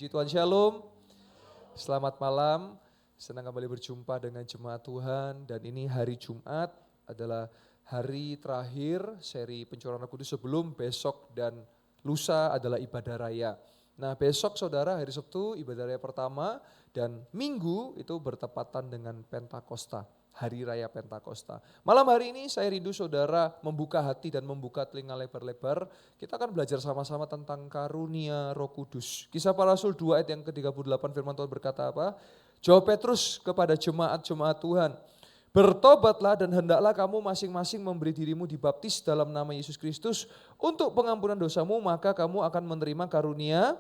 Puji Tuhan, Shalom. Selamat malam, senang kembali berjumpa dengan jemaat Tuhan. Dan ini hari Jumat adalah hari terakhir seri pencurahan Roh Kudus sebelum besok dan lusa adalah ibadah raya. Nah besok saudara hari Sabtu ibadah raya pertama dan Minggu itu bertepatan dengan Pentakosta. Hari Raya Pentakosta. Malam hari ini saya rindu saudara membuka hati dan membuka telinga lebar-lebar. Kita akan belajar sama-sama tentang karunia Roh Kudus. Kisah Para Rasul 2 ayat yang ke-38 firman Tuhan berkata apa? Jawab Petrus kepada jemaat-jemaat Tuhan. Bertobatlah dan hendaklah kamu masing-masing memberi dirimu dibaptis dalam nama Yesus Kristus untuk pengampunan dosamu, maka kamu akan menerima karunia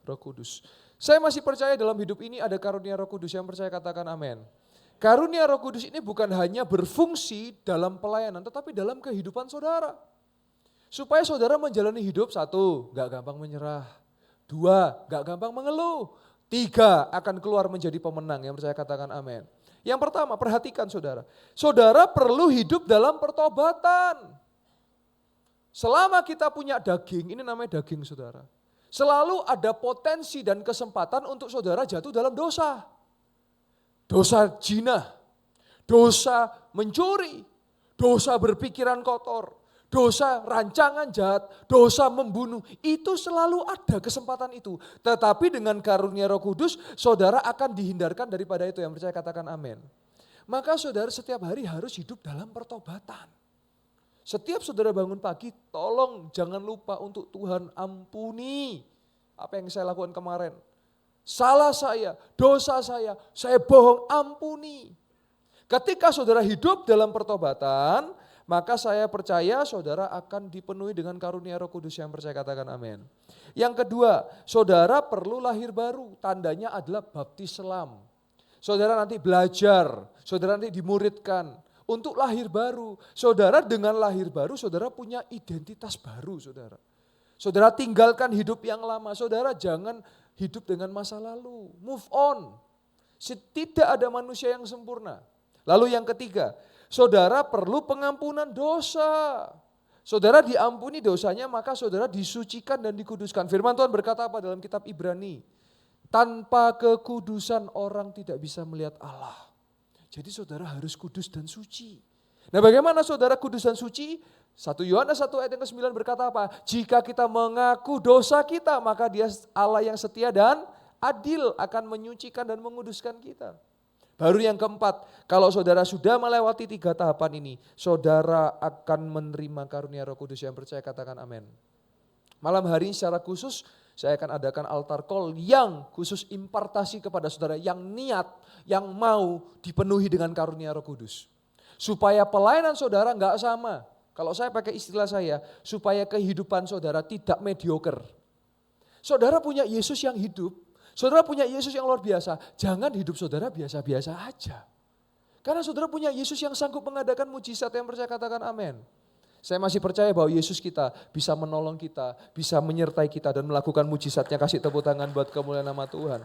Roh Kudus. Saya masih percaya dalam hidup ini ada karunia Roh Kudus. Yang percaya katakan amin. Karunia Roh Kudus ini bukan hanya berfungsi dalam pelayanan, tetapi dalam kehidupan saudara. Supaya saudara menjalani hidup, 1, gak gampang menyerah. 2, gak gampang mengeluh. 3, akan keluar menjadi pemenang. Yang percaya katakan amin. Yang pertama, perhatikan saudara. Saudara perlu hidup dalam pertobatan. Selama kita punya daging, ini namanya daging saudara. Selalu ada potensi dan kesempatan untuk saudara jatuh dalam dosa. Dosa zina, dosa mencuri, dosa berpikiran kotor, dosa rancangan jahat, dosa membunuh. Itu selalu ada kesempatan itu. Tetapi dengan karunia Roh Kudus, saudara akan dihindarkan daripada itu. Yang percaya katakan amin. Maka saudara setiap hari harus hidup dalam pertobatan. Setiap saudara bangun pagi, tolong jangan lupa untuk Tuhan ampuni apa yang saya lakukan kemarin. Salah saya, dosa saya bohong, ampuni. Ketika saudara hidup dalam pertobatan, maka saya percaya saudara akan dipenuhi dengan karunia Roh Kudus. Yang percaya katakan amin. Yang kedua, saudara perlu lahir baru, tandanya adalah baptis selam. Saudara nanti belajar, saudara nanti dimuridkan untuk lahir baru. Saudara dengan lahir baru, saudara punya identitas baru saudara. Saudara tinggalkan hidup yang lama, saudara jangan hidup dengan masa lalu, move on. Tidak ada manusia yang sempurna. Lalu yang ketiga, saudara perlu pengampunan dosa. Saudara diampuni dosanya, maka saudara disucikan dan dikuduskan. Firman Tuhan berkata apa dalam kitab Ibrani? Tanpa kekudusan orang tidak bisa melihat Allah. Jadi saudara harus kudus dan suci. Nah bagaimana saudara kudus dan suci? 1 Yohanes 1 ayat yang ke-9 berkata apa? Jika kita mengaku dosa kita, maka Dia Allah yang setia dan adil akan menyucikan dan menguduskan kita. Baru yang keempat, kalau saudara sudah melewati 3 tahapan ini, saudara akan menerima karunia Roh Kudus. Yang percaya katakan amin. Malam hari ini secara khusus saya akan adakan altar call yang khusus impartasi kepada saudara yang niat, yang mau dipenuhi dengan karunia Roh Kudus. Supaya pelayanan saudara enggak sama. Kalau saya pakai istilah saya, supaya kehidupan saudara tidak mediocre. Saudara punya Yesus yang hidup, saudara punya Yesus yang luar biasa, jangan hidup saudara biasa-biasa aja. Karena saudara punya Yesus yang sanggup mengadakan mujizat. Yang percaya katakan amin. Saya masih percaya bahwa Yesus kita bisa menolong kita, bisa menyertai kita dan melakukan mujizatnya. Kasih tepuk tangan buat kemuliaan nama Tuhan.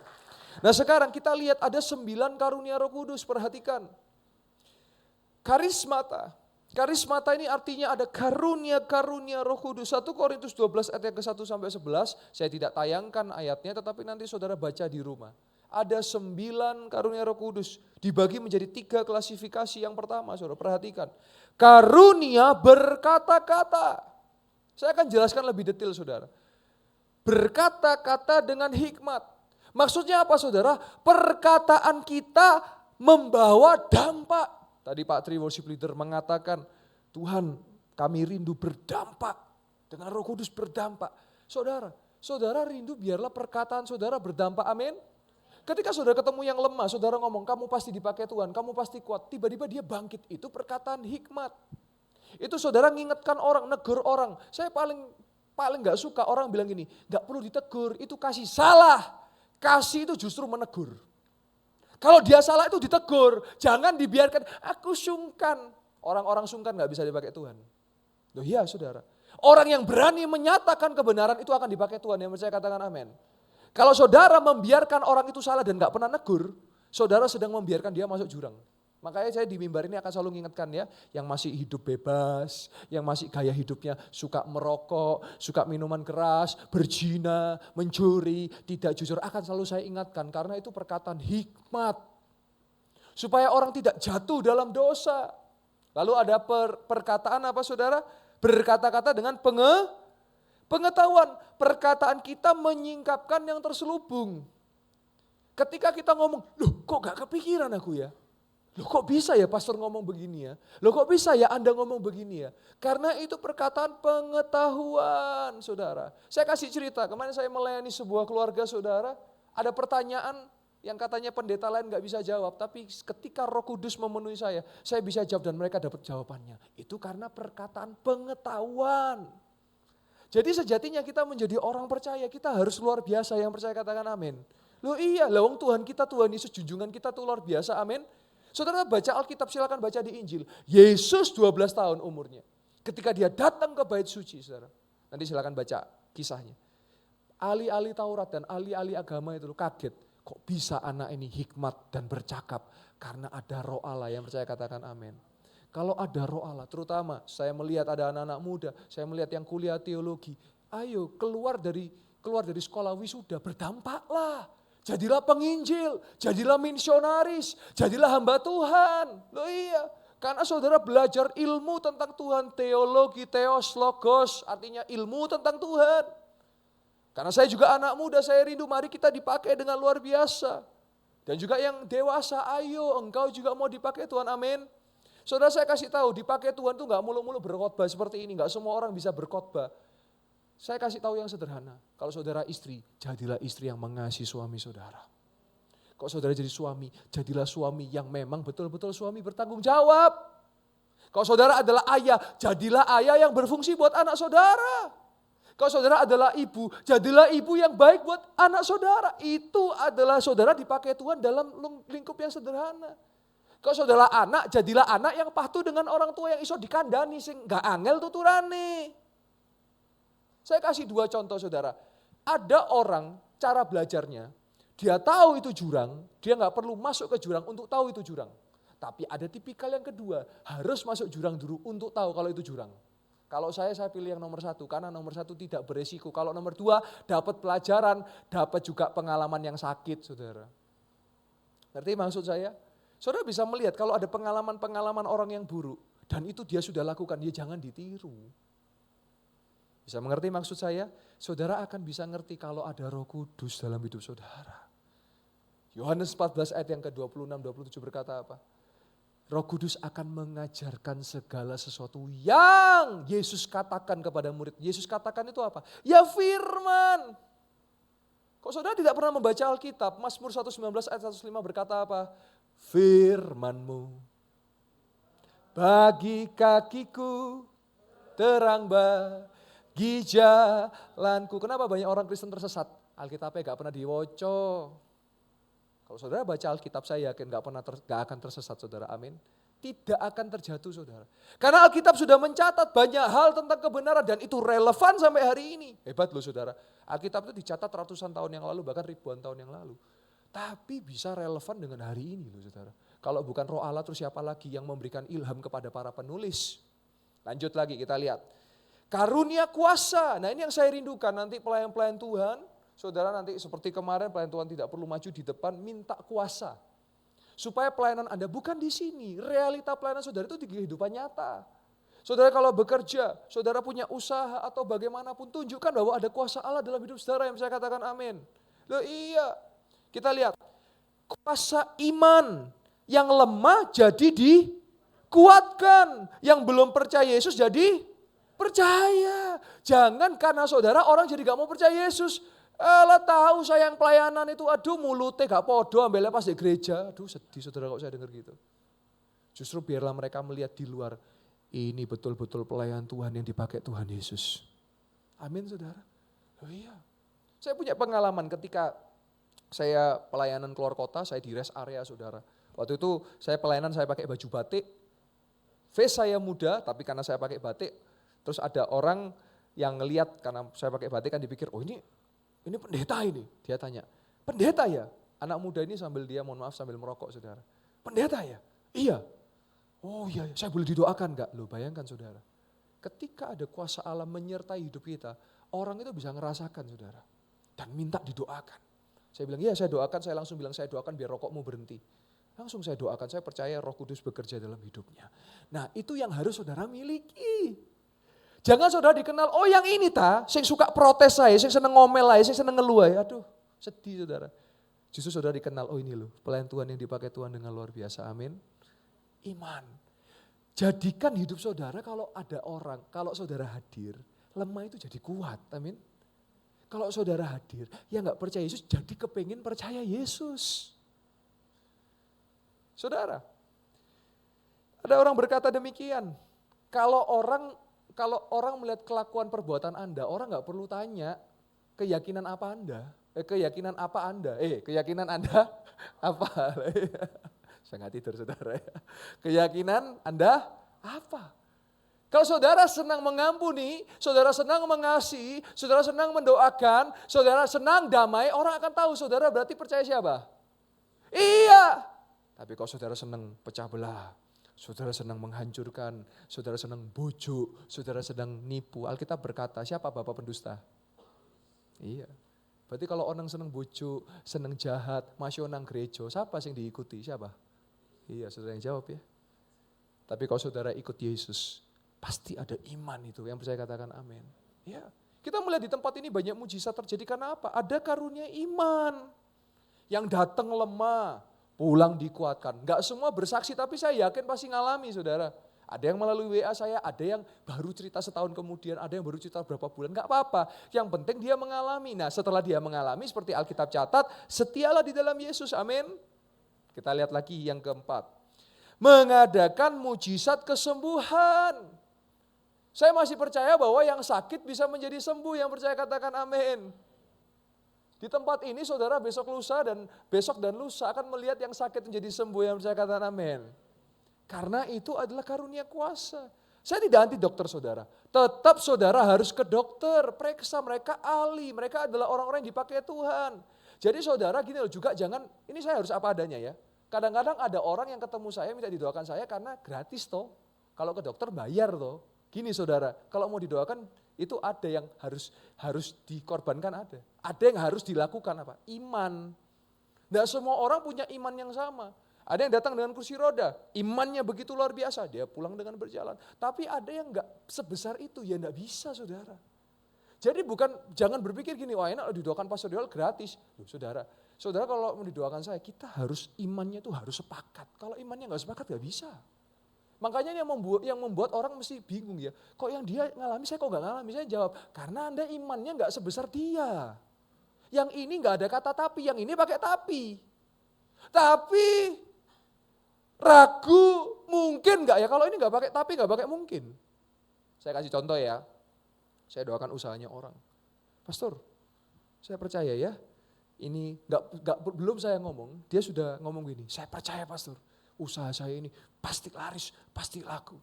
Nah sekarang kita lihat ada 9 karunia Roh Kudus, perhatikan. Karismata. Karismata ini artinya ada karunia-karunia Roh Kudus. 1 Korintus 12 ayat yang ke-1 sampai 11. Saya tidak tayangkan ayatnya tetapi nanti saudara baca di rumah. Ada 9 karunia Roh Kudus. Dibagi menjadi 3 klasifikasi. Yang pertama saudara perhatikan. Karunia berkata-kata. Saya akan jelaskan lebih detail saudara. Berkata-kata dengan hikmat. Maksudnya apa saudara? Perkataan kita membawa dampak. Tadi Pak Tri Worship Leader mengatakan, Tuhan kami rindu berdampak, dengan Roh Kudus berdampak. Saudara rindu biarlah perkataan saudara berdampak, amin. Ketika saudara ketemu yang lemah, saudara ngomong kamu pasti dipakai Tuhan, kamu pasti kuat. Tiba-tiba dia bangkit, itu perkataan hikmat. Itu saudara ngingetkan orang, negur orang. Saya paling gak suka orang bilang gini, gak perlu ditegur, itu kasih. Salah, kasih itu justru menegur. Kalau dia salah itu ditegur, jangan dibiarkan, aku sungkan. Orang-orang sungkan gak bisa dipakai Tuhan. Loh iya saudara, orang yang berani menyatakan kebenaran itu akan dipakai Tuhan. Yang percaya katakan amin. Kalau saudara membiarkan orang itu salah dan gak pernah negur, saudara sedang membiarkan dia masuk jurang. Makanya saya di mimbar ini akan selalu mengingatkan ya, yang masih hidup bebas, yang masih gaya hidupnya suka merokok, suka minuman keras, berzina, mencuri, tidak jujur, akan selalu saya ingatkan karena itu perkataan hikmat. Supaya orang tidak jatuh dalam dosa. Lalu ada perkataan apa saudara? Berkata-kata dengan pengetahuan. Perkataan kita menyingkapkan yang terselubung. Ketika kita ngomong, loh kok gak kepikiran aku ya? Loh kok bisa ya pastor ngomong begini ya? Loh kok bisa ya Anda ngomong begini ya? Karena itu perkataan pengetahuan saudara. Saya kasih cerita, kemarin saya melayani sebuah keluarga saudara. Ada pertanyaan yang katanya pendeta lain gak bisa jawab. Tapi ketika Roh Kudus memenuhi saya bisa jawab dan mereka dapat jawabannya. Itu karena perkataan pengetahuan. Jadi sejatinya kita menjadi orang percaya, kita harus luar biasa. Yang percaya katakan amin. Loh iya, lawang Tuhan kita, Tuhan Yesus, junjungan kita tuh luar biasa, amin. Saudara baca Alkitab, silakan baca di Injil. Yesus 12 tahun umurnya. Ketika dia datang ke bait suci, saudara. Nanti silakan baca kisahnya. Ahli-ahli Taurat dan ahli-ahli agama itu kaget. Kok bisa anak ini hikmat dan bercakap? Karena ada Roh Allah, yang percaya katakan amin. Kalau ada Roh Allah, terutama saya melihat ada anak-anak muda, saya melihat yang kuliah teologi. Ayo keluar dari sekolah wisuda, berdampaklah. Jadilah penginjil, jadilah misionaris, jadilah hamba Tuhan. Loh iya, karena saudara belajar ilmu tentang Tuhan, teologi, theos, logos, artinya ilmu tentang Tuhan. Karena saya juga anak muda, saya rindu mari kita dipakai dengan luar biasa. Dan juga yang dewasa, ayo engkau juga mau dipakai Tuhan, amin. Saudara saya kasih tahu, dipakai Tuhan tuh gak mulu-mulu berkhotbah seperti ini, gak semua orang bisa berkhotbah. Saya kasih tahu yang sederhana, kalau saudara istri, jadilah istri yang mengasihi suami saudara. Kalau saudara jadi suami, jadilah suami yang memang betul-betul suami bertanggung jawab. Kalau saudara adalah ayah, jadilah ayah yang berfungsi buat anak saudara. Kalau saudara adalah ibu, jadilah ibu yang baik buat anak saudara. Itu adalah saudara dipakai Tuhan dalam lingkup yang sederhana. Kalau saudara anak, jadilah anak yang patuh dengan orang tua yang iso dikandani, sing gak angel tuturane. Saya kasih 2 contoh saudara. Ada orang cara belajarnya, dia tahu itu jurang, dia gak perlu masuk ke jurang untuk tahu itu jurang. Tapi ada tipikal yang kedua, harus masuk jurang dulu untuk tahu kalau itu jurang. Kalau saya pilih yang nomor 1, karena nomor 1 tidak beresiko. Kalau nomor 2 dapat pelajaran, dapat juga pengalaman yang sakit saudara. Ngerti maksud saya? Saudara bisa melihat kalau ada pengalaman-pengalaman orang yang buruk, dan itu dia sudah lakukan, ya jangan ditiru. Bisa mengerti maksud saya? Saudara akan bisa ngerti kalau ada Roh Kudus dalam hidup saudara. Yohanes 14 ayat yang ke-26-27 berkata apa? Roh Kudus akan mengajarkan segala sesuatu yang Yesus katakan kepada murid. Yesus katakan itu apa? Ya firman. Kok saudara tidak pernah membaca Alkitab? Mazmur 119 ayat 105 berkata apa? Firman-Mu bagi kakiku terang bagi jalanku. Kenapa banyak orang Kristen tersesat? Alkitabnya gak pernah diwoco. Kalau saudara baca Alkitab, saya yakin gak akan tersesat saudara, amin. Tidak akan terjatuh saudara. Karena Alkitab sudah mencatat banyak hal tentang kebenaran dan itu relevan sampai hari ini. Hebat loh saudara. Alkitab itu dicatat ratusan tahun yang lalu, bahkan ribuan tahun yang lalu. Tapi bisa relevan dengan hari ini loh saudara. Kalau bukan Roh Allah terus siapa lagi yang memberikan ilham kepada para penulis? Lanjut lagi kita lihat. Karunia kuasa, nah ini yang saya rindukan nanti pelayan-pelayan Tuhan, saudara nanti seperti kemarin pelayan Tuhan tidak perlu maju di depan, minta kuasa. Supaya pelayanan Anda bukan di sini, realita pelayanan saudara itu di kehidupan nyata. Saudara kalau bekerja, saudara punya usaha atau bagaimanapun, tunjukkan bahwa ada kuasa Allah dalam hidup saudara yang saya katakan amin. Loh iya, kita lihat, kuasa iman yang lemah jadi dikuatkan, yang belum percaya Yesus jadi percaya. Jangan karena saudara orang jadi gak mau percaya Yesus. Alah tahu sayang pelayanan itu, aduh mulutnya gak podo ambilnya pas di gereja. Aduh sedih saudara kok saya dengar gitu. Justru biarlah mereka melihat di luar, ini betul-betul pelayan Tuhan yang dipakai Tuhan Yesus. Amin saudara. Oh iya. Saya punya pengalaman ketika saya pelayanan keluar kota, saya di rest area saudara. Waktu itu saya pelayanan saya pakai baju batik. Face saya muda tapi karena saya pakai batik, terus ada orang yang ngelihat karena saya pakai batik kan dipikir, oh ini pendeta ini. Dia tanya, pendeta ya? Anak muda ini sambil dia mohon maaf sambil merokok saudara. Pendeta ya? Iya. Oh iya, saya boleh didoakan enggak? Loh bayangkan saudara. Ketika ada kuasa Allah menyertai hidup kita, orang itu bisa ngerasakan saudara. Dan minta didoakan. Saya bilang, iya saya doakan, saya langsung bilang saya doakan biar rokokmu berhenti. Langsung saya doakan, saya percaya Roh Kudus bekerja dalam hidupnya. Nah itu yang harus saudara miliki. Jangan saudara dikenal, oh yang ini sing suka protes saya, sing seneng ngomel saya, sing seneng ngeluh saya. Aduh sedih saudara. Justru saudara dikenal, oh ini loh pelayan Tuhan yang dipakai Tuhan dengan luar biasa, amin. Iman. Jadikan hidup saudara kalau ada orang, kalau saudara hadir, lemah itu jadi kuat, amin. Kalau saudara hadir, yang gak percaya Yesus jadi kepingin percaya Yesus. Saudara, ada orang berkata demikian, kalau orang melihat kelakuan perbuatan Anda, orang gak perlu tanya keyakinan apa Anda, keyakinan Anda apa? Saya nggak tidur saudara ya. Keyakinan Anda apa? Kalau saudara senang mengampuni, saudara senang mengasihi, saudara senang mendoakan, saudara senang damai, orang akan tahu saudara berarti percaya siapa? Iya. Tapi kalau saudara senang pecah belah, saudara senang menghancurkan, saudara senang bujuk, saudara sedang nipu. Alkitab berkata, siapa bapak pendusta? Iya. Berarti kalau orang senang bujuk, senang jahat, masih nang gereja, siapa yang diikuti? Siapa? Iya, saudara yang jawab ya. Tapi kalau saudara ikut Yesus, pasti ada iman itu. Yang percaya katakan amin. Ya, kita melihat di tempat ini banyak mujizat terjadi karena apa? Ada karunia iman. Yang datang lemah, pulang dikuatkan. Enggak semua bersaksi, tapi saya yakin pasti ngalami saudara. Ada yang melalui WA saya, ada yang baru cerita setahun kemudian, ada yang baru cerita berapa bulan. Enggak apa-apa, yang penting dia mengalami. Nah setelah dia mengalami seperti Alkitab catat, setialah di dalam Yesus, amin. Kita lihat lagi yang keempat. Mengadakan mujizat kesembuhan. Saya masih percaya bahwa yang sakit bisa menjadi sembuh, yang percaya katakan amin. Di tempat ini saudara besok dan lusa akan melihat yang sakit menjadi sembuh, yang percaya katakan amin. Karena itu adalah karunia kuasa. Saya tidak anti dokter saudara. Tetap saudara harus ke dokter, periksa, mereka ahli, mereka adalah orang-orang yang dipakai Tuhan. Jadi saudara gini loh juga jangan, ini saya harus apa adanya ya. Kadang-kadang ada orang yang ketemu saya minta didoakan saya karena gratis toh. Kalau ke dokter bayar toh. Gini saudara, kalau mau didoakan itu ada yang harus dikorbankan ada. Ada yang harus dilakukan apa? Iman. Tidak semua orang punya iman yang sama. Ada yang datang dengan kursi roda, imannya begitu luar biasa, dia pulang dengan berjalan. Tapi ada yang enggak sebesar itu, ya enggak bisa saudara. Jadi jangan berpikir gini, wah enak didoakan Pastor Yoel gratis. Loh, saudara kalau mau didoakan saya, kita harus imannya itu harus sepakat. Kalau imannya enggak sepakat enggak bisa. Makanya yang membuat orang mesti bingung ya, kok yang dia ngalami saya kok enggak ngalami? Saya jawab, karena Anda imannya enggak sebesar dia. Yang ini enggak ada kata tapi, yang ini pakai tapi. Tapi ragu mungkin enggak ya, kalau ini enggak pakai tapi enggak pakai mungkin. Saya kasih contoh ya. Saya doakan usahanya orang. Pastor, saya percaya ya, ini belum saya ngomong, dia sudah ngomong gini, saya percaya pastor, usaha saya ini pasti laris, pasti laku.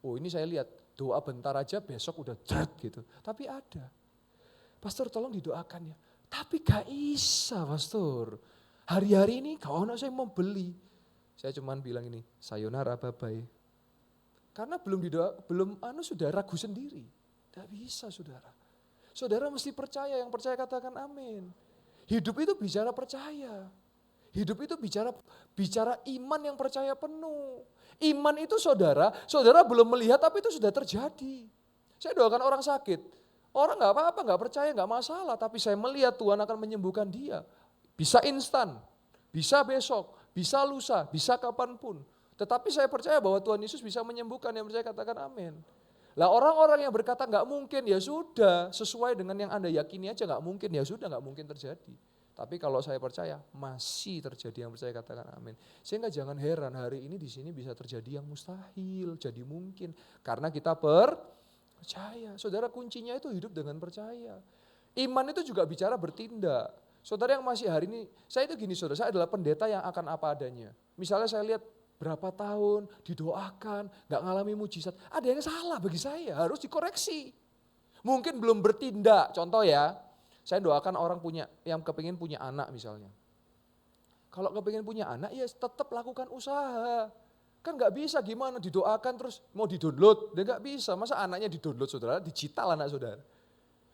Oh ini saya lihat, doa bentar aja besok udah jret gitu. Tapi ada, pastor tolong didoakan ya. Tapi gak bisa pastor, hari-hari ini kawan saya mau beli. Saya cuman bilang ini, sayonara bye-bye. Karena sudah ragu sendiri. Tidak bisa saudara. Saudara mesti percaya, yang percaya katakan amin. Hidup itu bicara percaya. Hidup itu bicara iman yang percaya penuh. Iman itu saudara belum melihat tapi itu sudah terjadi. Saya doakan orang sakit. Orang gak apa-apa, gak percaya, gak masalah. Tapi saya melihat Tuhan akan menyembuhkan dia. Bisa instan, bisa besok, bisa lusa, bisa kapanpun. Tetapi saya percaya bahwa Tuhan Yesus bisa menyembuhkan, yang percaya katakan amin. Lah orang-orang yang berkata nggak mungkin, ya sudah sesuai dengan yang Anda yakini aja nggak mungkin, ya sudah nggak mungkin terjadi. Tapi kalau saya percaya masih terjadi, yang percaya katakan amin. Sehingga jangan heran hari ini di sini bisa terjadi yang mustahil, jadi mungkin karena kita percaya. Saudara kuncinya itu hidup dengan percaya. Iman itu juga bicara bertindak. Saudara yang masih hari ini, saya itu gini saudara, saya adalah pendeta yang akan apa adanya. Misalnya saya lihat berapa tahun didoakan, gak ngalami mujizat. Ada yang salah bagi saya, harus dikoreksi. Mungkin belum bertindak, contoh ya, saya doakan orang yang kepingin punya anak misalnya. Kalau kepingin punya anak, ya tetap lakukan usaha. Kan nggak bisa gimana didoakan terus mau di-download. Dia nggak bisa, masa anaknya di-download saudara, digital anak saudara.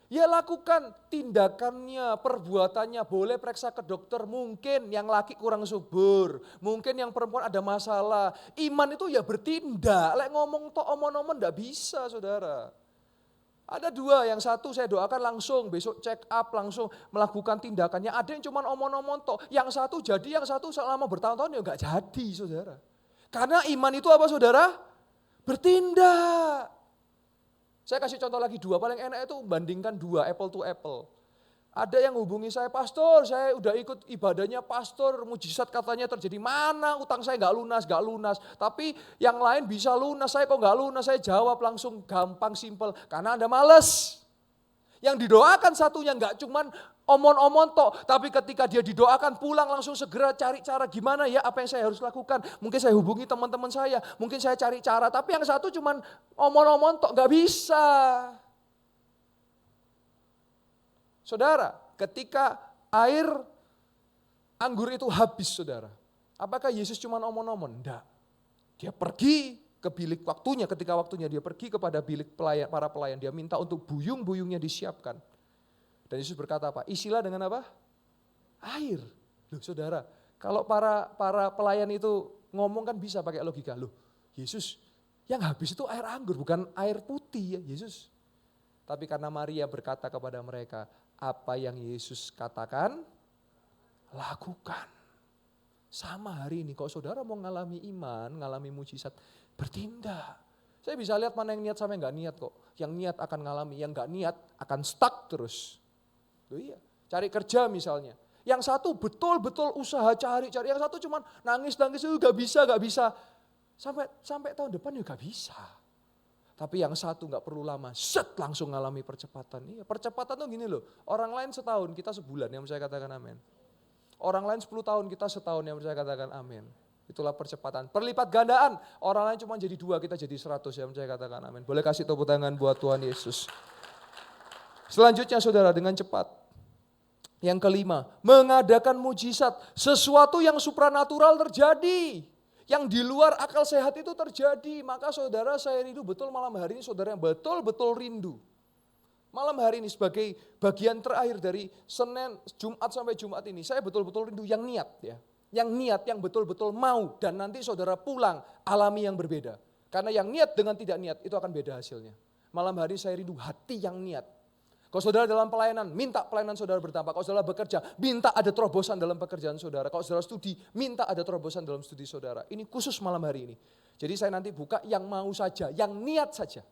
Ya lakukan tindakannya, perbuatannya, boleh periksa ke dokter, mungkin yang laki kurang subur, mungkin yang perempuan ada masalah. Iman itu ya bertindak, lek ngomong tok omong-omong nggak bisa saudara. Ada dua, yang satu saya doakan langsung, besok check up langsung melakukan tindakannya. Ada yang cuma omong-omong tok, yang satu jadi, yang satu selama bertahun-tahun ya nggak jadi saudara. Karena iman itu apa saudara? Bertindak. Saya kasih contoh lagi dua, paling enak itu bandingkan dua, apple to apple. Ada yang hubungi saya, pastor saya udah ikut ibadahnya pastor, mujizat katanya terjadi. Mana utang saya gak lunas. Tapi yang lain bisa lunas, saya kok gak lunas. Saya jawab langsung gampang, simple, karena Anda males. Yang didoakan satunya gak cuman omong-omong tok, tapi ketika dia didoakan pulang langsung segera cari cara gimana ya, apa yang saya harus lakukan. Mungkin saya hubungi teman-teman saya, mungkin saya cari cara, tapi yang satu cuman omong-omong tok, gak bisa. Saudara, ketika air anggur itu habis saudara, apakah Yesus cuma omong-omong? Enggak. Dia pergi ke bilik waktunya, ketika waktunya dia pergi kepada bilik pelayan, para pelayan, dia minta untuk buyung-buyungnya disiapkan. Dan Yesus berkata apa? Isilah dengan apa? Air. Loh saudara, kalau para pelayan itu ngomong kan bisa pakai logika. Loh Yesus, yang habis itu air anggur, bukan air putih ya Yesus. Tapi karena Maria berkata kepada mereka, apa yang Yesus katakan, lakukan. Sama hari ini, kalau saudara mau ngalami iman, ngalami mujizat, bertindak. Saya bisa lihat mana yang niat sama yang gak niat kok. Yang niat akan ngalami, yang gak niat akan stuck terus. Loh iya, cari kerja misalnya. Yang satu betul-betul usaha cari, yang satu cuma nangis, gak bisa. Sampai tahun depan juga gak bisa. Tapi yang satu gak perlu lama, langsung ngalami percepatan. Iya, percepatan tuh gini loh, orang lain setahun, kita sebulan, yang saya katakan amin. Orang lain 10 tahun, kita setahun, yang saya katakan amin. Itulah percepatan. Perlipat gandaan, orang lain cuma jadi 2, kita jadi 100, yang saya katakan amin. Boleh kasih tepuk tangan buat Tuhan Yesus. Selanjutnya saudara, dengan cepat. Yang kelima, mengadakan mujizat, sesuatu yang supranatural terjadi. Yang di luar akal sehat itu terjadi. Maka saudara, saya rindu betul malam hari ini, saudara yang betul-betul rindu. Malam hari ini sebagai bagian terakhir dari Senin, Jumat sampai Jumat ini, saya betul-betul rindu yang niat ya. Yang niat, yang betul-betul mau, dan nanti saudara pulang alami yang berbeda. Karena yang niat dengan tidak niat itu akan beda hasilnya. Malam hari saya rindu hati yang niat. Kalau saudara dalam pelayanan, minta pelayanan saudara bertambah. Kalau saudara bekerja, minta ada terobosan dalam pekerjaan saudara. Kalau saudara studi, minta ada terobosan dalam studi saudara. Ini khusus malam hari ini. Jadi saya nanti buka yang mau saja, yang niat saja.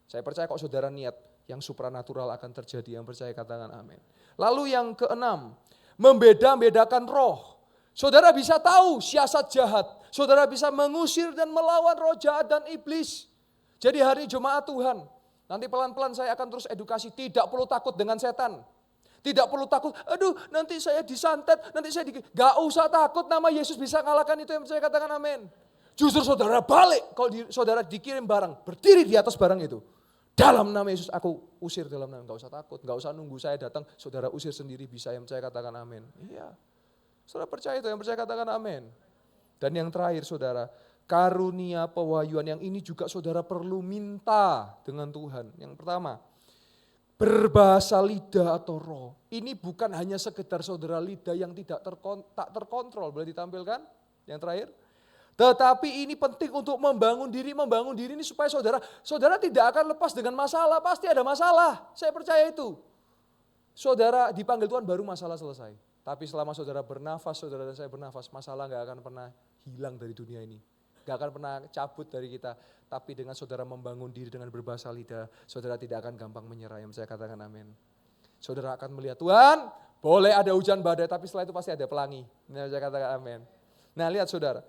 Saya percaya kalau saudara niat, yang supranatural akan terjadi. Yang percaya katakan amin. Lalu yang keenam, membeda-bedakan roh. Saudara bisa tahu siasat jahat. Saudara bisa mengusir dan melawan roh jahat dan iblis. Jadi hari Jumat Tuhan, nanti pelan-pelan saya akan terus edukasi, tidak perlu takut dengan setan. Tidak perlu takut, aduh nanti saya disantet, gak usah takut, nama Yesus bisa kalahkan itu, yang saya katakan amin. Justru saudara balik, kalau saudara dikirim barang, berdiri di atas barang itu. Dalam nama Yesus aku usir dalam nama, gak usah takut, gak usah nunggu saya datang, saudara usir sendiri bisa, yang saya katakan amin. Iya, saudara percaya itu, yang percaya katakan amin. Dan yang terakhir saudara, karunia pewahyuan, yang ini juga saudara perlu minta dengan Tuhan. Yang pertama, berbahasa lidah atau roh. Ini bukan hanya sekedar saudara lidah yang tak terkontrol, boleh ditampilkan? Yang terakhir. Tetapi ini penting untuk membangun diri ini supaya saudara tidak akan lepas dengan masalah, pasti ada masalah. Saya percaya itu. Saudara dipanggil Tuhan baru masalah selesai. Tapi selama saudara bernafas, saudara dan saya bernafas, masalah gak akan pernah hilang dari dunia ini. Gak akan pernah cabut dari kita. Tapi dengan saudara membangun diri dengan berbahasa lidah, saudara tidak akan gampang menyerah, yang saya katakan amin. Saudara akan melihat, Tuhan boleh ada hujan badai, tapi setelah itu pasti ada pelangi. Yang saya katakan amin. Nah lihat saudara,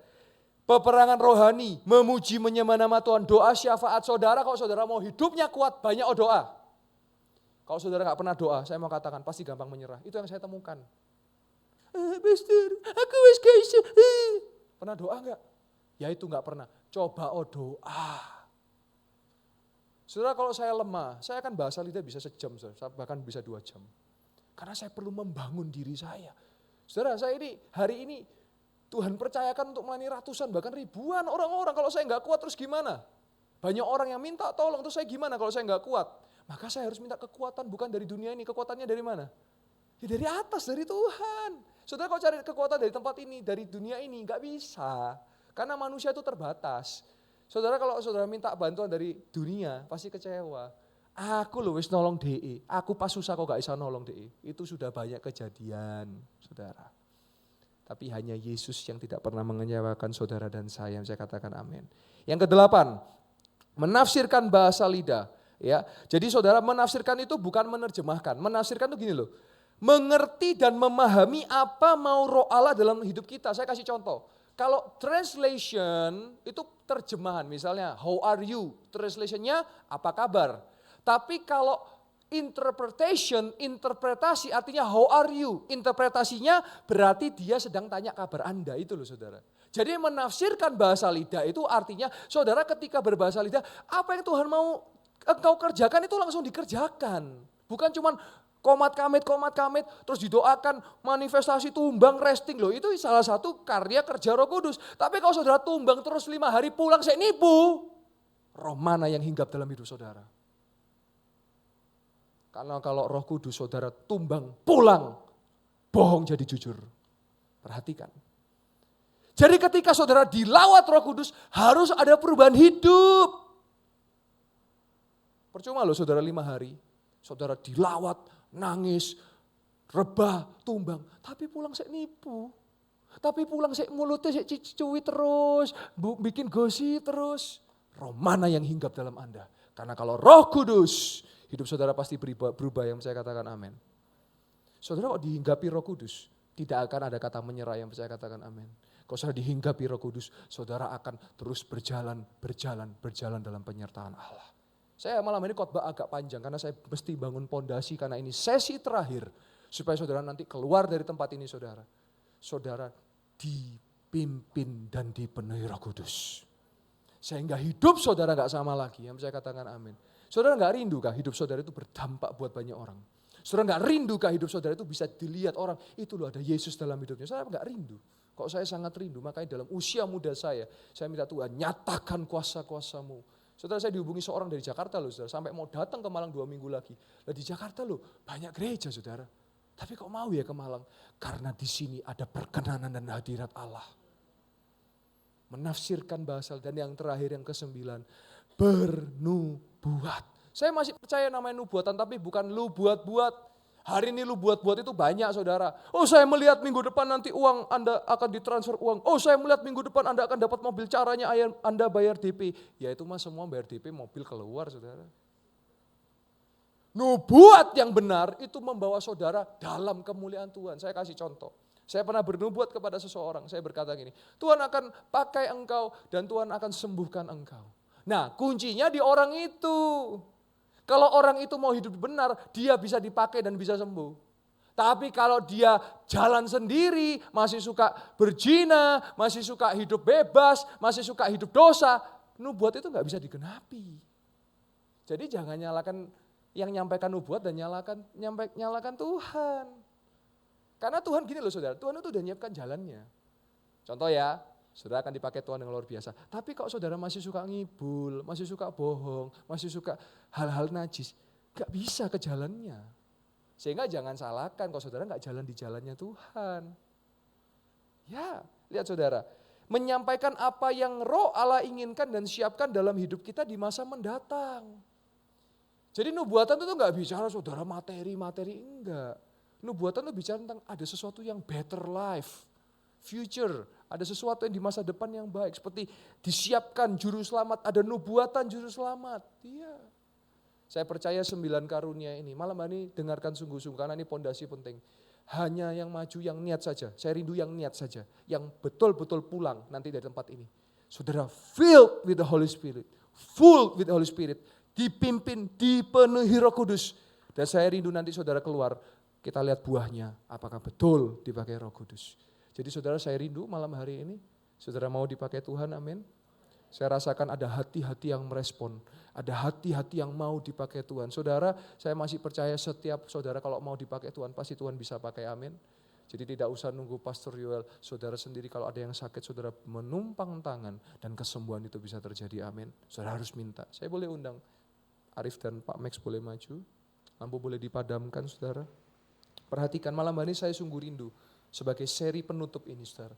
peperangan rohani, memuji menyembah nama Tuhan, doa syafaat saudara, kalau saudara mau hidupnya kuat, banyak doa. Kalau saudara gak pernah doa, saya mau katakan pasti gampang menyerah. Itu yang saya temukan. Pastor, aku wis gak iso. Pernah doa gak? Ya itu gak pernah, coba doa. Saudara kalau saya lemah, saya akan bahasa lidah bisa sejam, bahkan bisa 2 jam. Karena saya perlu membangun diri saya. Saudara saya ini hari ini Tuhan percayakan untuk melayani ratusan bahkan ribuan orang-orang. Kalau saya nggak kuat terus gimana? Banyak orang yang minta tolong, terus saya gimana kalau saya nggak kuat? Maka saya harus minta kekuatan bukan dari dunia ini. Kekuatannya dari mana? Ya dari atas, dari Tuhan. Saudara kalau cari kekuatan dari tempat ini, dari dunia ini, nggak bisa. Karena manusia itu terbatas. Saudara kalau saudara minta bantuan dari dunia, pasti kecewa. Aku loh wis nolong DE, aku pas susah kok gak bisa nolong DE. Itu sudah banyak kejadian, saudara. Tapi hanya Yesus yang tidak pernah mengecewakan saudara dan saya katakan amin. Yang kedelapan, menafsirkan bahasa lidah. Ya, jadi saudara menafsirkan itu bukan menerjemahkan. Menafsirkan itu gini loh, mengerti dan memahami apa mau Roh Allah dalam hidup kita. Saya kasih contoh. Kalau translation itu terjemahan, misalnya how are you, translationnya apa kabar. Tapi kalau interpretation, interpretasi artinya how are you, interpretasinya berarti dia sedang tanya kabar Anda, itu loh saudara. Jadi menafsirkan bahasa lidah itu artinya saudara ketika berbahasa lidah, apa yang Tuhan mau engkau kerjakan itu langsung dikerjakan. Bukan cuman komat kamit, terus didoakan manifestasi tumbang resting loh. Itu salah satu karya kerja Roh Kudus. Tapi kalau saudara tumbang terus 5 hari pulang saya nipu. Roh mana yang hinggap dalam hidup saudara? Karena kalau Roh Kudus saudara tumbang pulang, bohong jadi jujur. Perhatikan. Jadi ketika saudara dilawat Roh Kudus harus ada perubahan hidup. Percuma loh saudara 5 hari, saudara dilawat, nangis, rebah, tumbang. Tapi pulang saya nipu. Tapi pulang saya mulutnya saya cuci terus, bikin gosip terus. Roh mana yang hinggap dalam Anda? Karena kalau Roh Kudus, hidup saudara pasti berubah yang saya katakan amin. Saudara kok dihinggapi Roh Kudus, tidak akan ada kata menyerah yang saya katakan amin. Kalau saudara dihinggapi Roh Kudus, saudara akan terus berjalan dalam penyertaan Allah. Saya malam ini khotbah agak panjang karena saya mesti bangun pondasi karena ini sesi terakhir. Supaya saudara nanti keluar dari tempat ini saudara. Saudara dipimpin dan dipenuhi Roh Kudus. Sehingga hidup saudara gak sama lagi, yang saya katakan amin. Saudara gak rindukah hidup saudara itu berdampak buat banyak orang? Saudara gak rindukah hidup saudara itu bisa dilihat orang, itu loh ada Yesus dalam hidupnya. Saudara gak rindu? Kok saya sangat rindu, makanya dalam usia muda saya minta Tuhan nyatakan kuasa-kuasamu. Saudara saya dihubungi seorang dari Jakarta loh saudara, sampai mau datang ke Malang 2 minggu lagi. Nah di Jakarta loh banyak gereja saudara. Tapi kok mau ya ke Malang? Karena di sini ada perkenanan dan hadirat Allah. Menafsirkan bahasa dan yang terakhir yang ke-9, bernubuat. Saya masih percaya namanya nubuatan tapi bukan lu buat-buat. Hari ini lu buat-buat itu banyak saudara. Oh saya melihat minggu depan nanti uang Anda akan ditransfer uang. Oh saya melihat minggu depan Anda akan dapat mobil, caranya Anda bayar DP. Ya itu mah semua bayar DP mobil keluar saudara. Nubuat yang benar itu membawa saudara dalam kemuliaan Tuhan. Saya kasih contoh. Saya pernah bernubuat kepada seseorang, saya berkata gini, Tuhan akan pakai engkau dan Tuhan akan sembuhkan engkau. Nah kuncinya di orang itu. Kalau orang itu mau hidup benar, dia bisa dipakai dan bisa sembuh. Tapi kalau dia jalan sendiri, masih suka berzina, masih suka hidup bebas, masih suka hidup dosa, nubuat itu gak bisa digenapi. Jadi jangan nyalakan yang nyampaikan nubuat dan nyalakan Tuhan. Karena Tuhan gini loh saudara, Tuhan itu udah nyiapkan jalannya. Contoh ya, saudara akan dipakai Tuhan yang luar biasa. Tapi kalau saudara masih suka ngibul, masih suka bohong, masih suka hal-hal najis, gak bisa ke jalannya. Sehingga jangan salahkan kalau saudara gak jalan di jalannya Tuhan. Ya, lihat saudara, menyampaikan apa yang Roh Allah inginkan dan siapkan dalam hidup kita di masa mendatang. Jadi nubuatan itu gak bicara saudara materi-materi, enggak. Nubuatan itu bicara tentang ada sesuatu yang better life, future, ada sesuatu yang di masa depan yang baik. Seperti disiapkan juru selamat, ada nubuatan juru selamat. Iya. Saya percaya 9 karunia ini, malam ini dengarkan sungguh-sungguh karena ini pondasi penting. Hanya yang maju, yang niat saja. Saya rindu yang niat saja, yang betul-betul pulang nanti dari tempat ini. Saudara filled with the Holy Spirit, full with the Holy Spirit, dipimpin, dipenuhi Roh Kudus. Dan saya rindu nanti saudara keluar, kita lihat buahnya, apakah betul dipakai Roh Kudus. Jadi saudara saya rindu malam hari ini, saudara mau dipakai Tuhan, amin. Saya rasakan ada hati-hati yang merespon, ada hati-hati yang mau dipakai Tuhan. Saudara, saya masih percaya setiap saudara kalau mau dipakai Tuhan, pasti Tuhan bisa pakai, amin. Jadi tidak usah nunggu Pastor Yoel, saudara sendiri kalau ada yang sakit, saudara menumpang tangan dan kesembuhan itu bisa terjadi, amin. Saudara harus minta. Saya boleh undang Arif dan Pak Max boleh maju, lampu boleh dipadamkan saudara. Perhatikan malam hari ini saya sungguh rindu sebagai seri penutup ini saudara.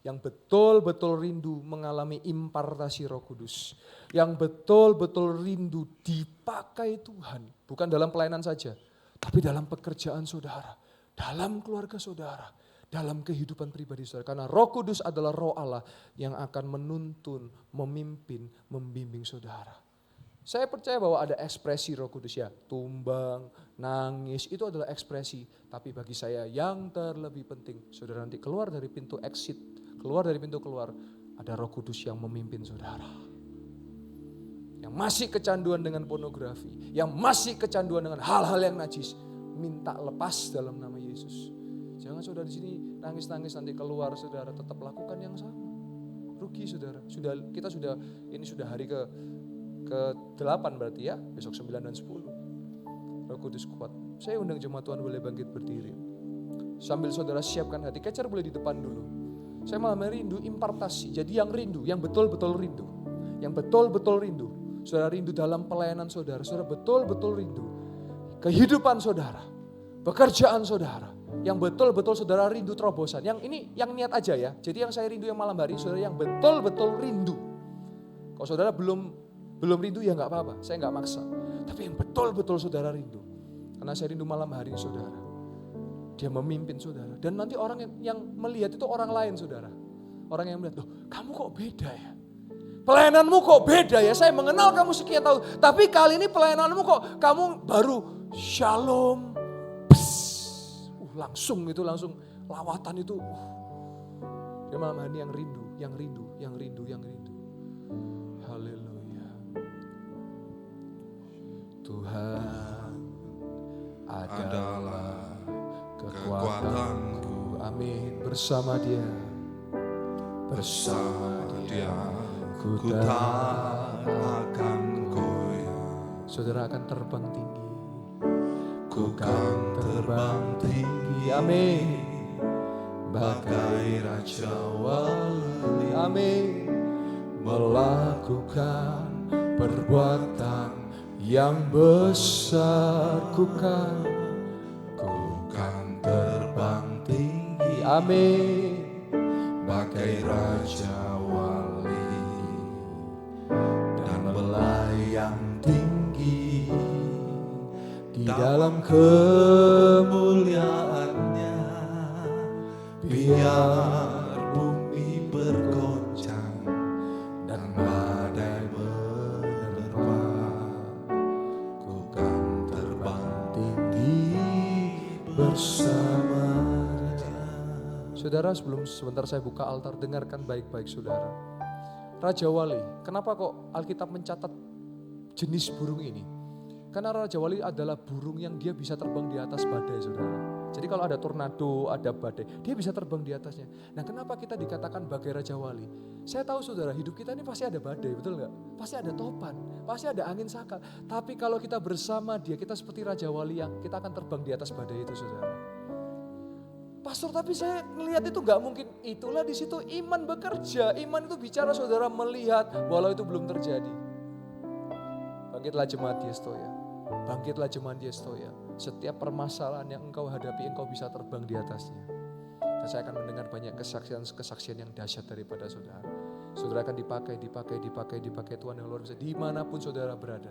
Yang betul-betul rindu mengalami impartasi Roh Kudus. Yang betul-betul rindu dipakai Tuhan. Bukan dalam pelayanan saja, tapi dalam pekerjaan saudara. Dalam keluarga saudara. Dalam kehidupan pribadi saudara. Karena Roh Kudus adalah Roh Allah yang akan menuntun, memimpin, membimbing saudara. Saya percaya bahwa ada ekspresi Roh Kudus ya. Tumbang, nangis, itu adalah ekspresi. Tapi bagi saya yang terlebih penting, saudara nanti keluar dari pintu exit, keluar dari pintu keluar, ada Roh Kudus yang memimpin saudara. Yang masih kecanduan dengan pornografi, yang masih kecanduan dengan hal-hal yang najis, minta lepas dalam nama Yesus. Jangan saudara di sini nangis-nangis nanti keluar saudara, tetap lakukan yang sama. Rugi saudara. Kita sudah hari ke-8 berarti ya, besok 9 dan 10. Roh Kudus kuat. Saya undang jemaat Tuhan boleh bangkit berdiri. Sambil saudara siapkan hati, Kecer boleh di depan dulu. Saya malah merindu impartasi. Jadi yang rindu, yang betul-betul rindu. Yang betul-betul rindu. Saudara rindu dalam pelayanan saudara. Saudara betul-betul rindu. Kehidupan saudara. Pekerjaan saudara. Yang betul-betul saudara rindu terobosan. Yang ini yang niat aja ya. Jadi yang saya rindu yang malam hari, saudara yang betul-betul rindu. Kalau saudara belum rindu ya gak apa-apa. Saya gak maksa. Tapi yang betul-betul saudara rindu. Karena saya rindu malam hari saudara. Dia memimpin saudara. Dan nanti orang yang melihat itu orang lain saudara. Orang yang melihat, loh kamu kok beda ya? Pelayananmu kok beda ya? Saya mengenal kamu sekian tahun. Tapi kali ini pelayananmu kok kamu baru shalom. Langsung lawatan itu. Dia malam hari yang rindu. Haleluya. Tuhan adalah kekuatanku. Amin. Bersama dia ku tak akan goyah. Saudara akan terbang tinggi. Ku kan terbang tinggi. Amin. Bagai Raja Wali. Amin. Melakukan perbuatan yang besar. Ku kan terbang tinggi. Amin. Bagai Raja Wali dan melayang tinggi di dalam kemuliaannya. Biar bumi bergoncang dan badai menerpa, ku kan terbang tinggi bersama Raja. Saudara, sebentar saya buka altar, dengarkan baik-baik saudara. Raja Wali, kenapa kok Alkitab mencatat jenis burung ini? Karena Raja Wali adalah burung yang dia bisa terbang di atas badai saudara. Jadi kalau ada tornado, ada badai, dia bisa terbang di atasnya. Nah kenapa kita dikatakan bagai Raja Wali? Saya tahu saudara, hidup kita ini pasti ada badai, betul gak? Pasti ada topan, pasti ada angin sakal. Tapi kalau kita bersama dia, kita seperti Raja Wali yang kita akan terbang di atas badai itu saudara. Pastor, tapi saya melihat itu gak mungkin. Itulah di situ iman bekerja. Iman itu bicara saudara melihat walau itu belum terjadi. Bangkitlah jemaat Yestoya. Bangkitlah jemaat Yestoya. Setiap permasalahan yang engkau hadapi, engkau bisa terbang di atasnya. Dan saya akan mendengar banyak kesaksian yang dahsyat daripada saudara. Saudara akan dipakai Tuhan yang luar biasa. Dimanapun saudara berada.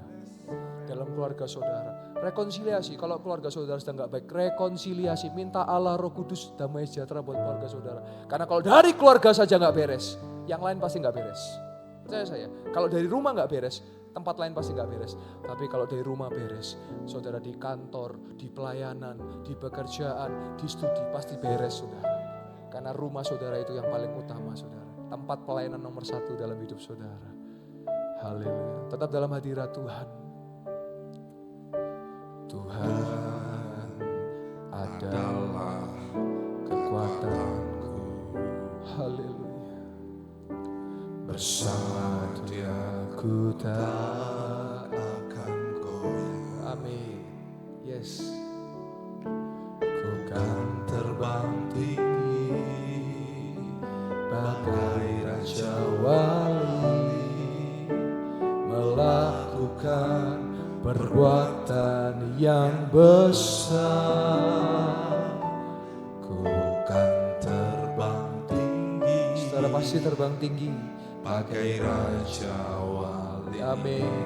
Dalam keluarga saudara. Rekonsiliasi, kalau keluarga saudara sedang gak baik, rekonsiliasi. Minta Allah Roh Kudus damai sejahtera buat keluarga saudara. Karena kalau dari keluarga saja gak beres, yang lain pasti gak beres. Percaya saya, kalau dari rumah gak beres, tempat lain pasti gak beres. Tapi kalau dari rumah beres, saudara di kantor, di pelayanan, di pekerjaan, di studi pasti beres saudara. Karena rumah saudara itu yang paling utama saudara. Tempat pelayanan nomor 1 dalam hidup saudara. Haleluya. Tetap dalam hadirat Tuhan. Tuhan adalah kekuatanku. Haleluya. Bersama dia ku tak akan goyah. Amin. Yes. Ku kan terbang tinggi pasti terbang tinggi. Bagai Raja Wali. Amin.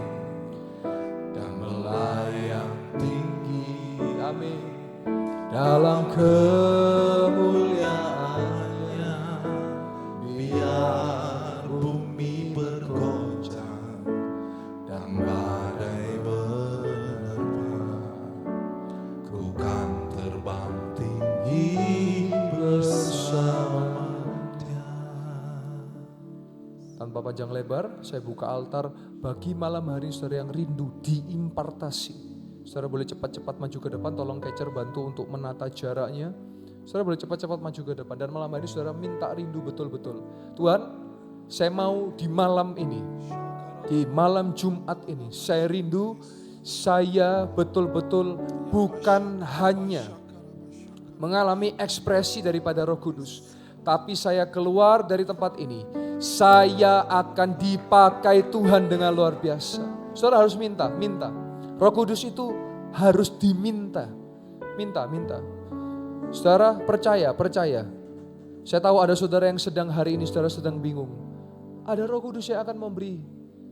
Dan melayang tinggi. Amin. Dalam kemuliaannya, biar bumi bergoncang dan badai menerpa, ku kan terbang tinggi bersamanya. Tanpa panjang lebar, saya buka altar bagi malam hari saudara yang rindu diimpartasi. Saudara boleh cepat-cepat maju ke depan, tolong catcher bantu untuk menata jaraknya. Saudara boleh cepat-cepat maju ke depan, dan malam hari saudara minta rindu betul-betul. Tuhan, saya mau di malam ini, di malam Jumat ini, saya rindu, saya betul-betul bukan hanya mengalami ekspresi daripada Roh Kudus, tapi saya keluar dari tempat ini, saya akan dipakai Tuhan dengan luar biasa. Saudara harus minta. Roh Kudus itu harus diminta. Minta. Saudara percaya. Saya tahu ada saudara yang sedang hari ini, saudara sedang bingung. Ada Roh Kudus yang akan memberi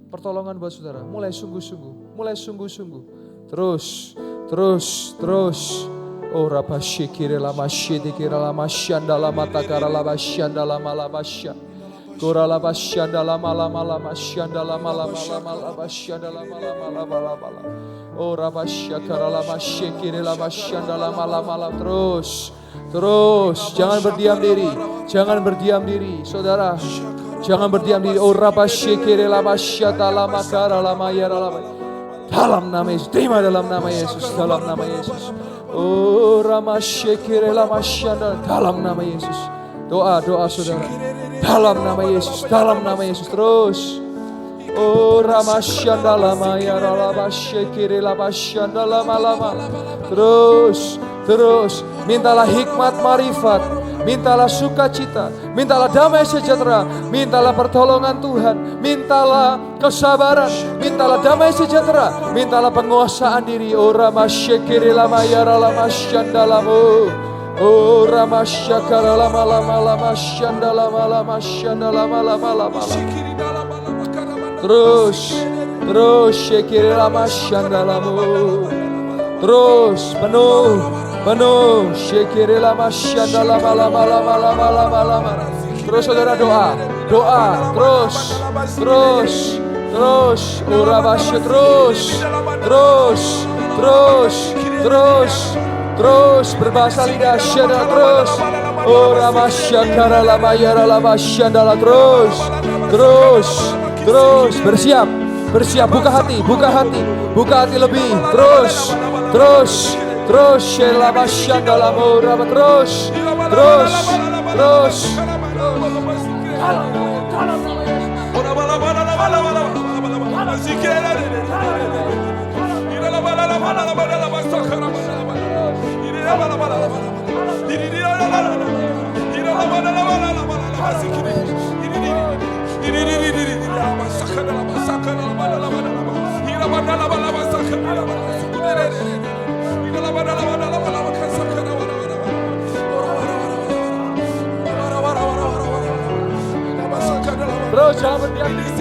pertolongan buat saudara. Mulai sungguh-sungguh. Terus. Oh rabasyikire lama syidikira lama syanda lama takara lama syanda lama syanda. Kora lama syanda lama syanda lama syanda lama. Oh rabasyakara lama syikire lama syanda lama. Terus. Jangan berdiam diri. Saudara. Jangan berdiam diri. Oh rabasyikire lama syata lama kara lama yara lama. Dalam nama Yesus. Terima dalam nama Yesus. Dalam nama Yesus. Oh ramasyikire lama syanda. Dalam nama Yesus. Doa saudara. Dalam nama Yesus. Terus. Oh ramasyanda lama ya lama syekire lama syanda lama. Terus. Mintalah hikmat marifat. Mintalah sukacita. Mintalah damai sejahtera. Mintalah pertolongan Tuhan. Mintalah kesabaran. Mintalah damai sejahtera. Mintalah penguasaan diri. Oh ramasyikire lama ya lama syanda lama. Oh ramasyakara lama syanda lama syanda lama. Terus syekir lama syanda lama. Terus penuh syekir lama syanda lama. Terus saudara doa. Terus urabasya terus berbahasa lidah syada terus. Oh ramasyakara lama yara lama syanda terus bersiap buka hati lebih terus lama syanda lama rama terus Terus jangan berdiam diri.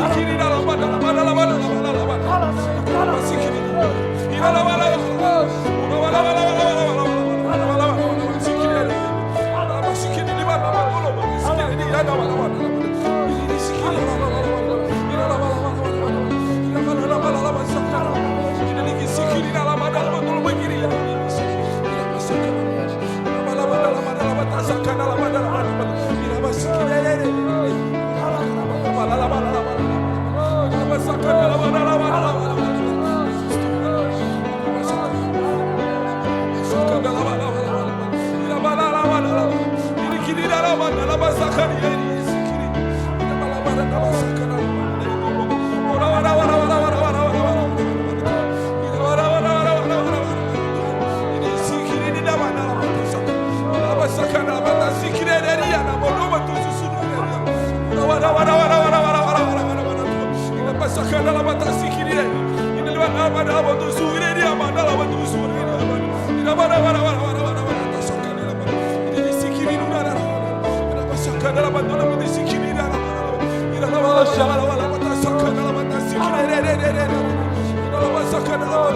Oh,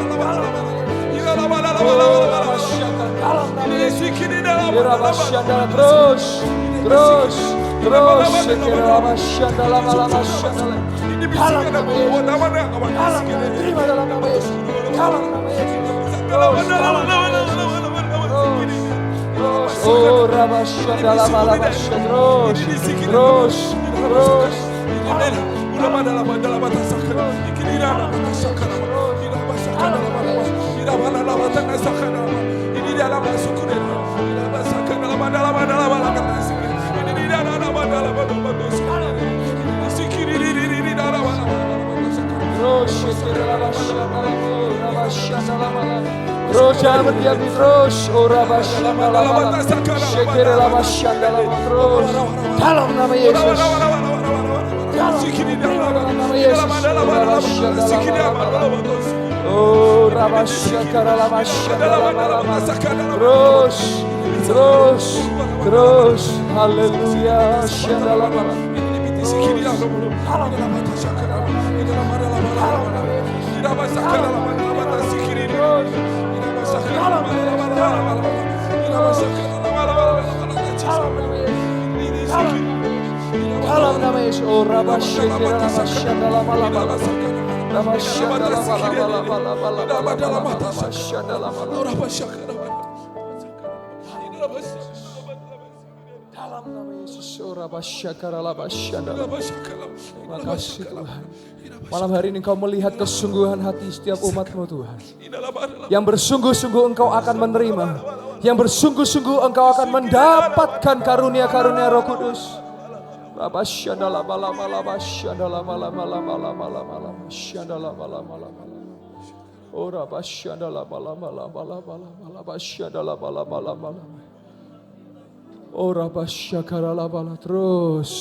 Rabashanda la Malabasha, terus. Terus jangan berdiam terus. Oh Rabashanda la Malabasha, Shekere la Bashanda la terus. Dalam nama Yesus. Dalam nama Yesus. Oh Rabashakara la Bashanda la Malabasha. Terus. Haleluya. Shanda la Malabasha. Dalam nama Yesus, oh Rabashakira la Bashanda la Malabasha. Rabashanda la dalam nama Yesus, oh Rabashakara la Bashanda. Terima kasih Tuhan. Malam hari ini Engkau melihat kesungguhan hati setiap umat-Mu Tuhan. Yang bersungguh-sungguh Engkau akan menerima. Yang bersungguh-sungguh Engkau akan mendapatkan karunia-karunia Roh Kudus. Rabashanda la bala bashanda la bala bashanda la bala. Oh Rabashanda la bala bashanda la bala. Oh Rabashakara la bala. Terus.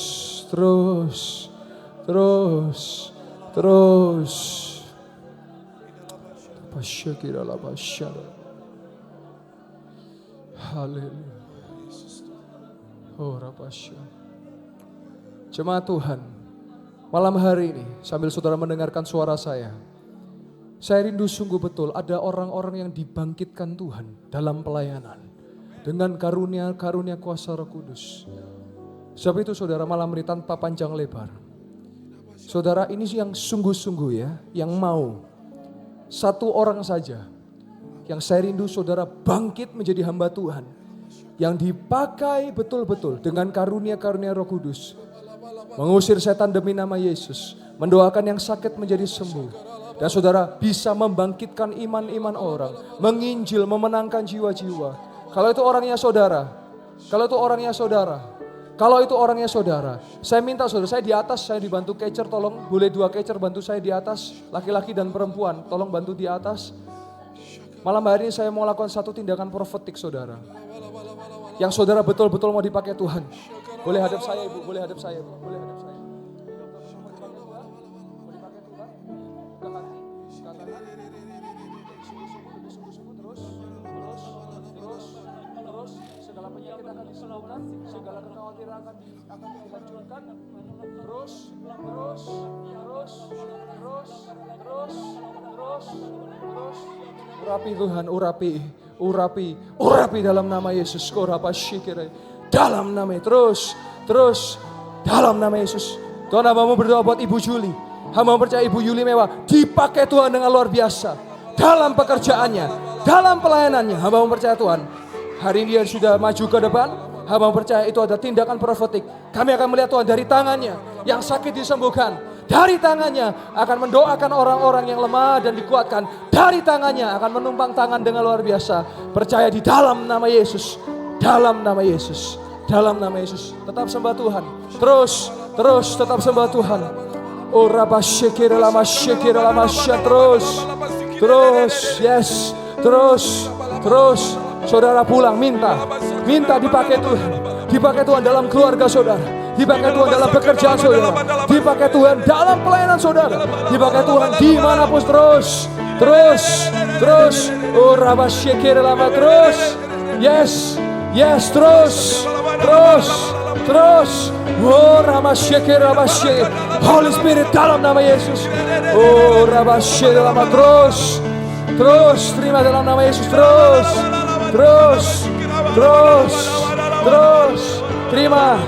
Rabashakira la bashanda. Haleluya. Oh Rabashakira. Jemaat Tuhan, malam hari ini sambil saudara mendengarkan suara saya rindu sungguh betul ada orang-orang yang dibangkitkan Tuhan dalam pelayanan dengan karunia-karunia kuasa Roh Kudus. Sebab itu saudara malam ini tanpa panjang lebar, saudara ini yang sungguh-sungguh ya, yang mau satu orang saja yang saya rindu saudara bangkit menjadi hamba Tuhan yang dipakai betul-betul dengan karunia-karunia Roh Kudus. Mengusir setan demi nama Yesus. Mendoakan yang sakit menjadi sembuh. Dan saudara bisa membangkitkan iman-iman orang. Menginjil, memenangkan jiwa-jiwa. Kalau itu orangnya saudara. Saya minta saudara, saya di atas, saya dibantu catcher, tolong boleh 2 catcher bantu saya di atas. Laki-laki dan perempuan, tolong bantu di atas. Malam hari ini saya mau lakukan satu tindakan profetik saudara. Yang saudara betul-betul mau dipakai Tuhan. Boleh hadap saya Ibu, boleh hadap saya. Terus, segala penyakit akan disembuhkan, segala kekhawatiran akan dihancurkan. Terus. Urapi Tuhan, urapi dalam nama Yesus. Dalam nama Yesus, terus dalam nama Yesus. Tuhan, hambamu berdoa buat Ibu Juli. Hambamu percaya Ibu Juli mewah dipakai Tuhan dengan luar biasa. Dalam pekerjaannya, dalam pelayanannya. Hambamu percaya Tuhan, hari ini dia sudah maju ke depan. Hambamu percaya itu ada tindakan profetik. Kami akan melihat Tuhan dari tangannya yang sakit disembuhkan. Dari tangannya akan mendoakan orang-orang yang lemah dan dikuatkan. Dari tangannya akan menumpang tangan dengan luar biasa. Percaya di dalam nama Yesus. Dalam nama Yesus. Tetap sembah Tuhan. Terus tetap sembah Tuhan. Oh Rabashakira lama terus. Yes. Terus. Saudara pulang minta dipakai Tuhan. Dipakai Tuhan dalam keluarga saudara. Dipakai Tuhan dalam pekerjaan saudara. Dipakai Tuhan dalam pelayanan saudara. Dipakai Tuhan dimanapun terus. Oh Rabashakira lama terus. Yes, terus. Oh Rabashakira. Holy Spirit dalam nama Yesus. Oh Rabashakira lama terus. Terus terima dalam nama Yesus. Terus. Terima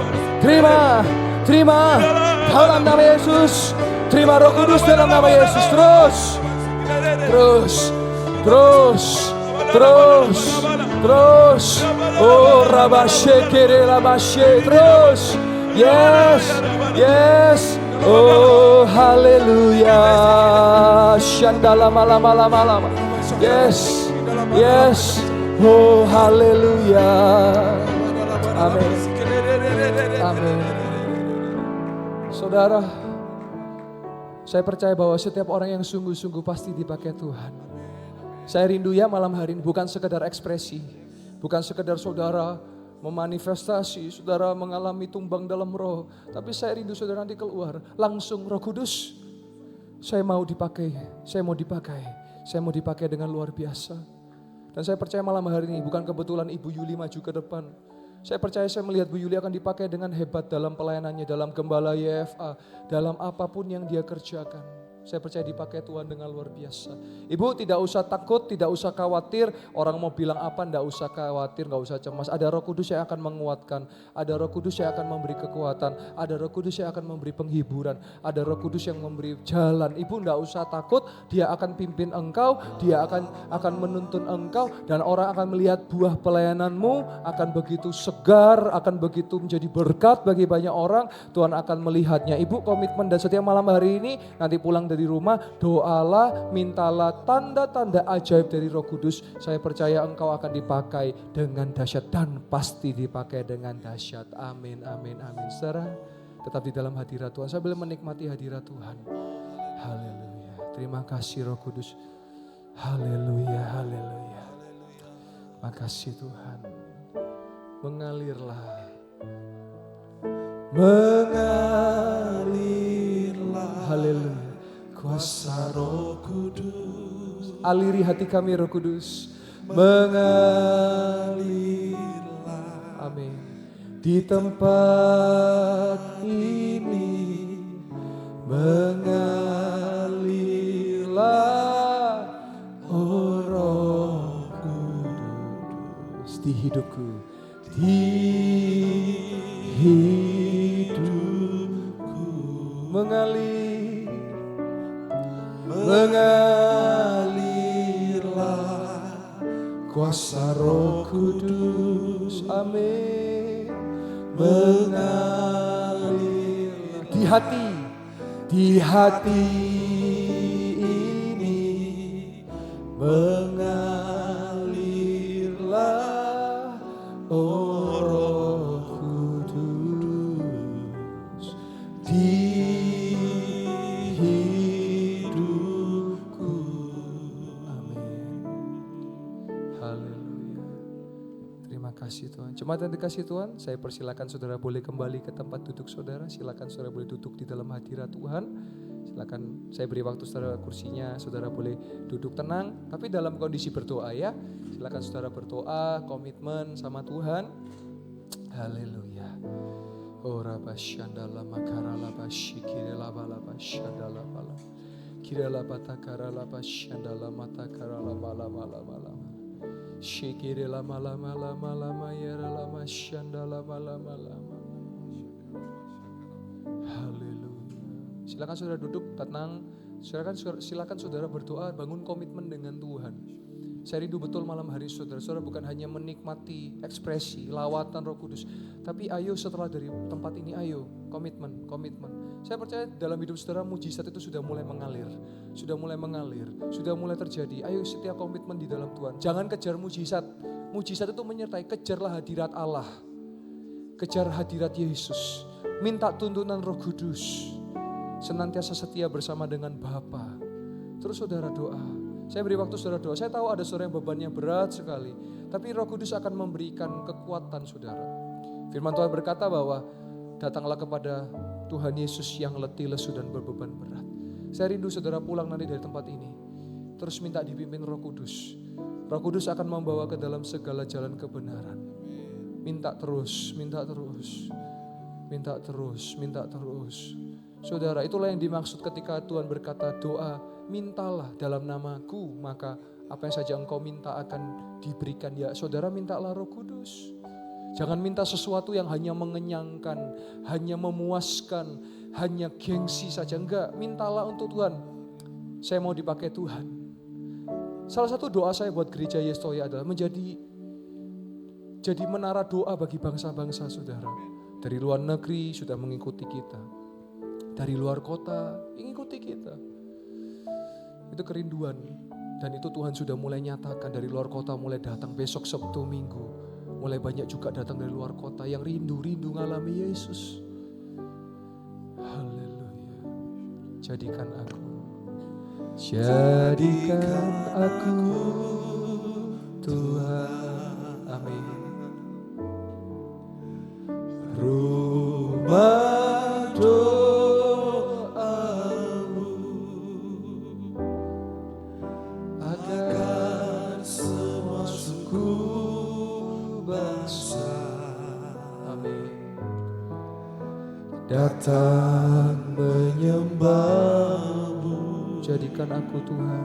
dalam nama Yesus. Terima Roh Kudus dalam nama Yesus. Terus. Oh rabashe kere rabashe. Terus. Yes. Oh haleluya. Shandala malam. Yes. Oh haleluya. Amin. Saudara, saya percaya bahwa setiap orang yang sungguh-sungguh pasti dipakai Tuhan. Saya rindu ya malam hari ini bukan sekedar ekspresi, bukan sekedar saudara memanifestasi, saudara mengalami tumbang dalam roh, tapi saya rindu saudara nanti keluar langsung Roh Kudus. Saya mau dipakai dengan luar biasa. Dan saya percaya malam hari ini bukan kebetulan Ibu Yuli maju ke depan. Saya percaya saya melihat Bu Yuli akan dipakai dengan hebat dalam pelayanannya, dalam gembala YFA, dalam apapun yang dia kerjakan. Saya percaya dipakai Tuhan dengan luar biasa. Ibu tidak usah takut, tidak usah khawatir. Orang mau bilang apa, tidak usah khawatir, tidak usah cemas. Ada Roh Kudus yang akan menguatkan. Ada Roh Kudus yang akan memberi kekuatan. Ada Roh Kudus yang akan memberi penghiburan. Ada Roh Kudus yang memberi jalan. Ibu tidak usah takut, Dia akan pimpin engkau. Dia akan menuntun engkau. Dan orang akan melihat buah pelayananmu akan begitu segar, akan begitu menjadi berkat bagi banyak orang. Tuhan akan melihatnya. Ibu komitmen dan setiap malam hari ini, nanti pulang dari rumah, doalah, mintalah tanda-tanda ajaib dari Roh Kudus. Saya percaya engkau akan dipakai dengan dahsyat dan pasti dipakai dengan dahsyat. Amin. Saudara, tetap di dalam hadirat Tuhan. Saya boleh menikmati hadirat Tuhan. Haleluya. Terima kasih Roh Kudus. Haleluya. Makasih Tuhan. Mengalirlah. Haleluya. Kuasa Roh Kudus, aliri hati kami Roh Kudus. mengalirlah. Amin. Di tempat ini mengalirlah, oh Roh Kudus. Di hidupku, mengalirlah kuasa Roh Kudus, amin. mengalir Di hati ini mengalirlah, oh Roh Kudus, di hidupku. Amin. Haleluya. Terima kasih Tuhan. Jemaat yang dikasih Tuhan, saya persilakan saudara boleh kembali ke tempat duduk saudara. Silakan saudara boleh duduk di dalam hadirat Tuhan. Silakan saya beri waktu saudara kursinya, saudara boleh duduk tenang, tapi dalam kondisi berdoa ya. Silakan saudara berdoa, komitmen sama Tuhan. Haleluya. Ora basyandala makarala basyikirela bala basyandala bala. Kirela batakara basyandala matakara bala bala bala. Shikirela mala mala mala mayara la masyandala bala bala. Haleluya. Silakan saudara duduk tenang. Silakan saudara berdoa, bangun komitmen dengan Tuhan. Saya rindu betul malam hari saudara bukan hanya menikmati ekspresi, lawatan Roh Kudus. Tapi ayo setelah dari tempat ini, ayo komitmen. Saya percaya dalam hidup saudara mujizat itu sudah mulai mengalir. Sudah mulai terjadi. Ayo setiap komitmen di dalam Tuhan. Jangan kejar mujizat. Mujizat itu menyertai, kejarlah hadirat Allah. Kejar hadirat Yesus. Minta tuntunan Roh Kudus. Senantiasa setia bersama dengan Bapa. Terus saudara doa. Saya beri waktu saudara doa. Saya tahu ada saudara yang bebannya berat sekali. Tapi Roh Kudus akan memberikan kekuatan saudara. Firman Tuhan berkata bahwa datanglah kepada Tuhan Yesus yang letih, lesu dan berbeban berat. Saya rindu saudara pulang nanti dari tempat ini. Terus minta dipimpin Roh Kudus. Roh Kudus akan membawa ke dalam segala jalan kebenaran. Minta terus. Saudara, itulah yang dimaksud ketika Tuhan berkata doa, mintalah dalam namaku maka Apa yang saja engkau minta akan diberikan. Ya saudara, mintalah Roh Kudus. Jangan minta sesuatu yang hanya mengenyangkan, hanya memuaskan, hanya gengsi saja. Enggak, mintalah untuk Tuhan. Saya mau dipakai Tuhan. Salah satu doa saya buat gereja Yestoya adalah jadi menara doa bagi bangsa-bangsa saudara. Dari luar negeri sudah mengikuti kita. Dari luar kota mengikuti kita. Itu kerinduan. Dan itu Tuhan sudah mulai nyatakan. Dari luar kota mulai datang besok Sabtu Minggu. Mulai banyak juga datang dari luar kota yang rindu ngalami Yesus. Haleluya. Jadikan aku Tuhan. Amin. Rumah doamu agar semua suku bangsa, Amin. datang menyembahmu. Jadikan aku Tuhan.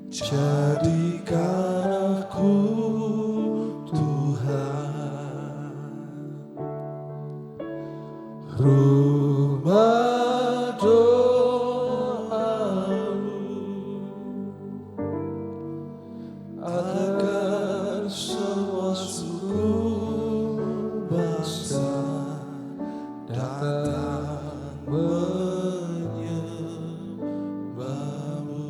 Jadikan aku Tuhan. Rumah doamu agar semua suku bangsa datang menyembahmu.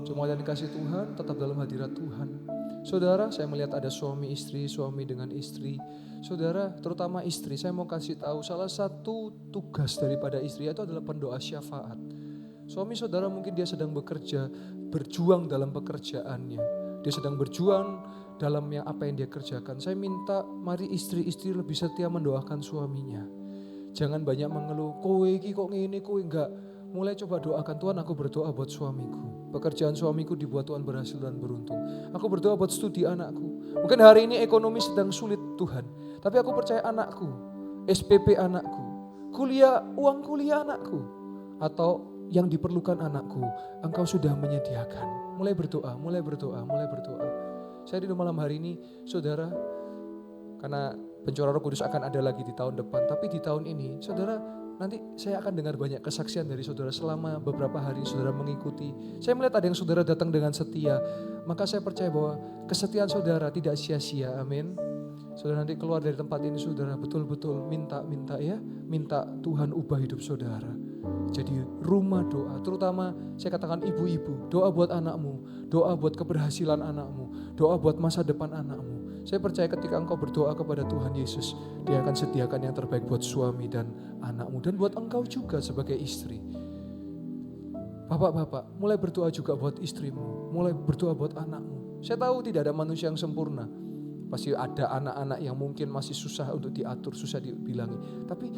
Cuma yang dikasih Tuhan tetap dalam hadirat Tuhan. Saudara, saya melihat ada suami istri, suami dengan istri. Saudara, terutama istri, saya mau kasih tahu salah satu tugas daripada istri itu adalah pendoa syafaat. Suami saudara mungkin dia sedang bekerja, berjuang dalam pekerjaannya. Dia sedang berjuang dalam apa yang dia kerjakan. Saya minta mari istri-istri lebih setia mendoakan suaminya. Jangan banyak mengeluh, kowe iki kok ngene, kowe enggak. Mulai coba doakan, Tuhan aku berdoa buat suamiku. Pekerjaan suamiku dibuat Tuhan berhasil dan beruntung. Aku berdoa buat studi anakku. Mungkin hari ini ekonomi sedang sulit Tuhan. Tapi aku percaya anakku, SPP anakku, uang kuliah anakku. Atau yang diperlukan anakku, Engkau sudah menyediakan. Mulai berdoa. Saya di malam hari ini, saudara, karena pencurahan Roh Kudus akan ada lagi di tahun depan. Tapi di tahun ini, saudara, nanti saya akan dengar banyak kesaksian dari saudara selama beberapa hari saudara mengikuti. Saya melihat ada yang saudara datang dengan setia. Maka saya percaya bahwa kesetiaan saudara tidak sia-sia. Amin. Saudara nanti keluar dari tempat ini saudara betul-betul minta ya. Minta Tuhan ubah hidup saudara. Jadi rumah doa. Terutama saya katakan ibu-ibu. Doa buat anakmu. Doa buat keberhasilan anakmu. Doa buat masa depan anakmu. Saya percaya ketika engkau berdoa kepada Tuhan Yesus, Dia akan sediakan yang terbaik buat suami dan anakmu. Dan buat engkau juga sebagai istri. Bapak-bapak, mulai berdoa juga buat istrimu. Mulai berdoa buat anakmu. Saya tahu tidak ada manusia yang sempurna. Pasti ada anak-anak yang mungkin masih susah untuk diatur, susah dibilangi. Tapi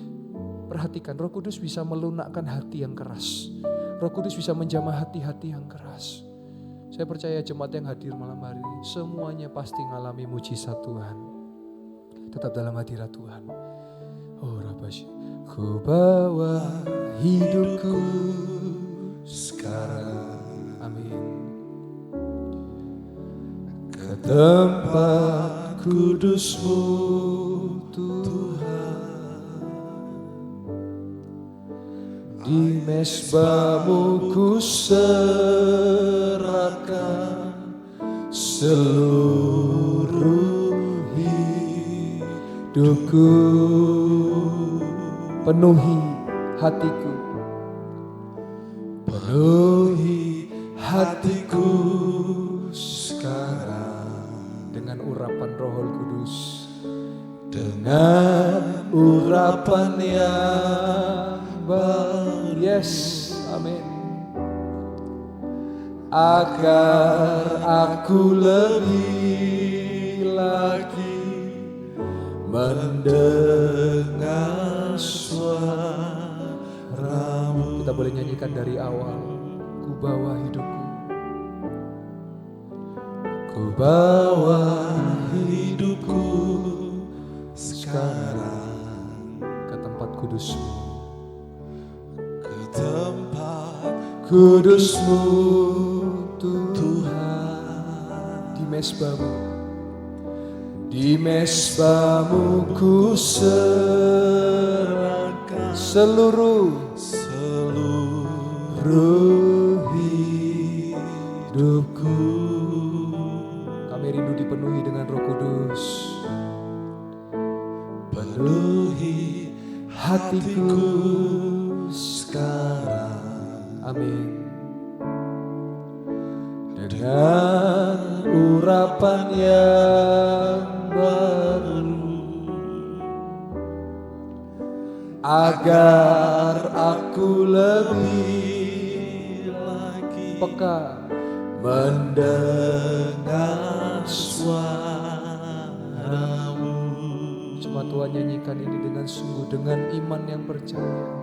perhatikan, Roh Kudus bisa melunakkan hati yang keras. Roh Kudus bisa menjamah hati-hati yang keras. Saya percaya jemaat yang hadir malam hari ini semuanya pasti mengalami mujizat Tuhan. Tetap dalam hadirat Tuhan. Oh Rabbasy, ku bawa hidupku Sekarang amin ke tempat kudus-Mu Tuhan. Di mezbah-Mu ku serahkan seluruh hidupku. penuhi hatiku. Penuhi hatiku sekarang Dengan urapan Roh Kudus. dengan urapan yang baru. Yes, amin. Agar aku lebih lagi mendengar suara-Mu. Kita boleh nyanyikan dari awal. Ku bawa hidupku. Ku bawa hidupku sekarang Ke tempat kudus-Mu. ke tempat kudus-Mu Tuhan. Di mesbah-Mu ku serahkan seluruh hidupku. Kami rindu dipenuhi dengan Roh Kudus. Penuhi hatiku sekarang. Amin. Dengan urapan yang baru, agar aku lebih lagi peka mendengar suara-Mu. Cuma Tuhan nyanyikan ini dengan sungguh, dengan iman yang percaya.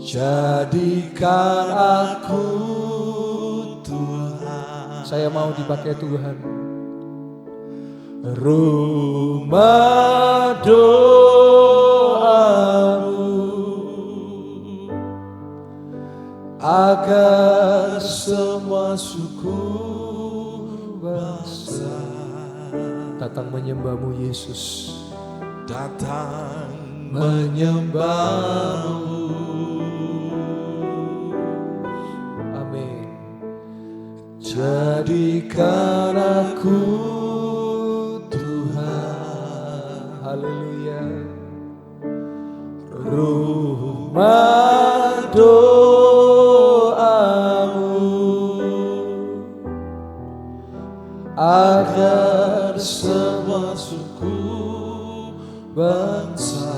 Jadikan aku Tuhan, saya mau dipakai Tuhan, rumah doa-Mu, agar semua suku bangsa datang menyembah-Mu Yesus, datang menyembah-Mu. Amin. Jadikan aku Tuhan, haleluya, rumah doa-Mu, agar semua suku bangsa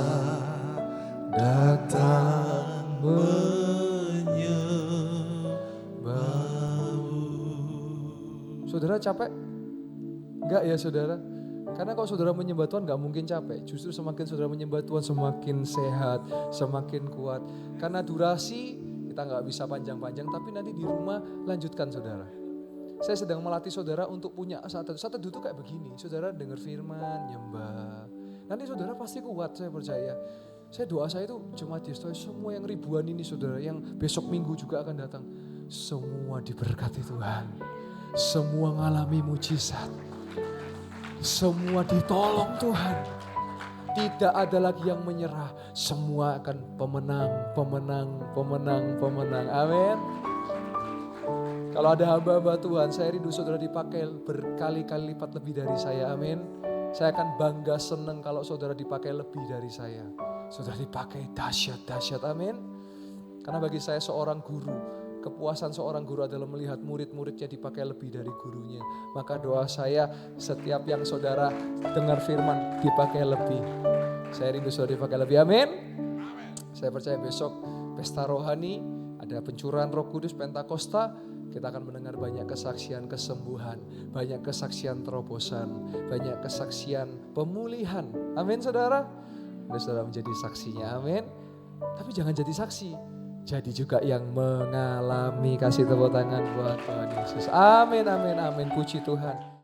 datang menyembah-Mu. Saudara capek? Enggak ya saudara? Karena kalau saudara menyembah Tuhan gak mungkin capek. Justru semakin saudara menyembah Tuhan semakin sehat, semakin kuat. Karena durasi kita gak bisa panjang-panjang, tapi nanti di rumah lanjutkan saudara. Saya sedang melatih saudara untuk punya saat teduh itu kayak begini. Saudara dengar firman, nyembah. Nanti saudara pasti kuat, saya percaya. Saya doa saya itu jemaat Yesus, semua yang ribuan ini saudara, yang besok minggu juga akan datang. Semua diberkati Tuhan. Semua ngalami mujizat. Semua ditolong Tuhan. Tidak ada lagi yang menyerah. Semua akan pemenang. Amin. Kalau ada hamba-hamba Tuhan, saya rindu saudara dipakai berkali-kali lipat lebih dari saya. Amin. Saya akan bangga senang kalau saudara dipakai lebih dari saya. Saudara dipakai dahsyat. Amin. Karena bagi saya seorang guru, kepuasan seorang guru adalah melihat murid-muridnya dipakai lebih dari gurunya. Maka doa saya setiap yang saudara dengar firman dipakai lebih. Saya rindu saudara dipakai lebih. Amin. Saya percaya besok pesta rohani, ada pencurahan Roh Kudus Pentakosta. Kita akan mendengar banyak kesaksian kesembuhan, banyak kesaksian terobosan, banyak kesaksian pemulihan. Amin saudara. Saudara menjadi saksinya, amin. Tapi jangan jadi saksi, jadi juga yang mengalami. Kasih tepuk tangan buat Tuhan Yesus. Amin. Puji Tuhan.